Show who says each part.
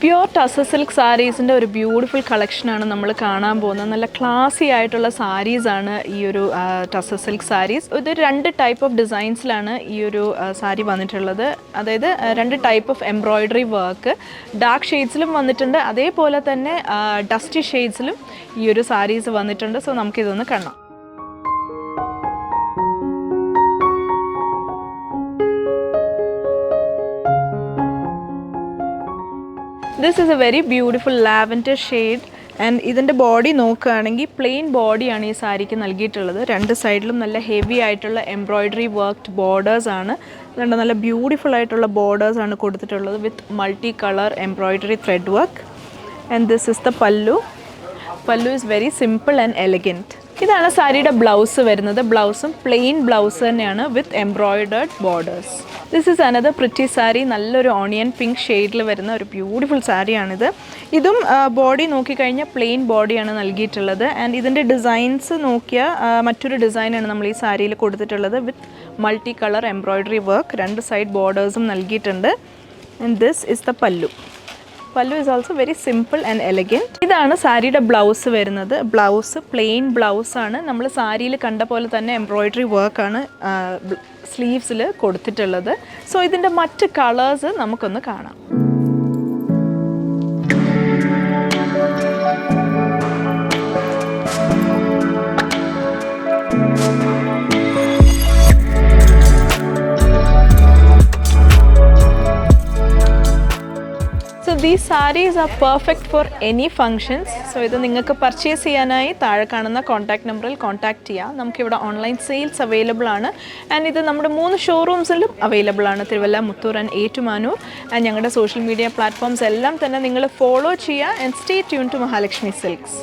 Speaker 1: Pure tussar silk സാരീസിൻ്റെ ഒരു beautiful കളക്ഷനാണ് നമ്മൾ കാണാൻ പോകുന്നത്. നല്ല ക്ലാസി ആയിട്ടുള്ള സാരീസാണ് ഈ ഒരു ടസർ സിൽക്ക് സാരീസ്. ഇത് 2 ടൈപ്പ് ഓഫ് ഡിസൈൻസിലാണ് ഈ ഒരു സാരി വന്നിട്ടുള്ളത്. അതായത് 2 type of embroidery work dark ഷെയ്ഡ്സിലും വന്നിട്ടുണ്ട്, അതേപോലെ തന്നെ ഡസ്റ്റി ഷെയ്ഡ്സിലും ഈ ഒരു സാരീസ് വന്നിട്ടുണ്ട്. സോ നമുക്കിതൊന്ന് കാണാം. This is a very beautiful lavender shade and ഇതിൻ്റെ ബോഡി നോക്കുകയാണെങ്കിൽ പ്ലെയിൻ ബോഡിയാണ് ഈ സാരിക്ക് നൽകിയിട്ടുള്ളത്. 2 സൈഡിലും നല്ല ഹെവി ആയിട്ടുള്ള എംബ്രോയ്ഡറി വർക്ക്ഡ് ബോർഡേഴ്സ് ആണ്. അതുകൊണ്ട് നല്ല ബ്യൂട്ടിഫുൾ ആയിട്ടുള്ള ബോർഡേഴ്സ് ആണ് കൊടുത്തിട്ടുള്ളത് with multi colour embroidery thread work. And this is the pallu. Pallu is very simple and elegant. ഇതാണ് സാരിയുടെ ബ്ലൗസ് വരുന്നത്. ബ്ലൗസും പ്ലെയിൻ ബ്ലൗസ് തന്നെയാണ് with embroidered borders. This is another pretty sari. നല്ലൊരു ഓണിയൻ പിങ്ക് ഷെയ്ഡിൽ വരുന്ന ഒരു ബ്യൂട്ടിഫുൾ സാരിയാണിത്. ഇതും ബോഡി നോക്കിക്കഴിഞ്ഞാൽ പ്ലെയിൻ ബോഡിയാണ് നൽകിയിട്ടുള്ളത്. ആൻഡ് ഇതിൻ്റെ ഡിസൈൻസ് നോക്കിയാൽ മറ്റൊരു ഡിസൈനാണ് നമ്മൾ ഈ സാരിയിൽ കൊടുത്തിട്ടുള്ളത് with multi colour embroidery work. 2 side ബോർഡേഴ്സും നൽകിയിട്ടുണ്ട്. And this is the pallu. Pallu is also very simple and elegant. ഇതാണ് സാരിയുടെ ബ്ലൗസ് വരുന്നത്. ബ്ലൗസ് പ്ലെയിൻ ബ്ലൗസാണ്. നമ്മൾ സാരിയിൽ കണ്ട പോലെ തന്നെ എംബ്രോയ്ഡറി വർക്കാണ് സ്ലീവ്സിൽ കൊടുത്തിട്ടുള്ളത്. സോ ഇതിൻ്റെ മറ്റ് കളേഴ്സ് നമുക്കൊന്ന് കാണാം. So these sarees are perfect for any functions. So ഇത് നിങ്ങൾക്ക് പർച്ചേസ് ചെയ്യാനായി താഴെ കാണുന്ന കോൺടാക്ട് നമ്പറിൽ കോൺടാക്ട് ചെയ്യാം. നമുക്കിവിടെ ഓൺലൈൻ സെയിൽസ് അവൈലബിൾ ആണ്. ആൻഡ് ഇത് നമ്മുടെ 3 ഷോറൂംസിലും അവൈലബിൾ ആണ്. തിരുവല്ല, മുത്തൂർ ആൻഡ് ഏറ്റുമാനൂർ. ആൻഡ് ഞങ്ങളുടെ സോഷ്യൽ മീഡിയ പ്ലാറ്റ്ഫോംസ് എല്ലാം തന്നെ നിങ്ങൾ ഫോളോ ചെയ്യുക. And stay tune to Mahalakshmi silks.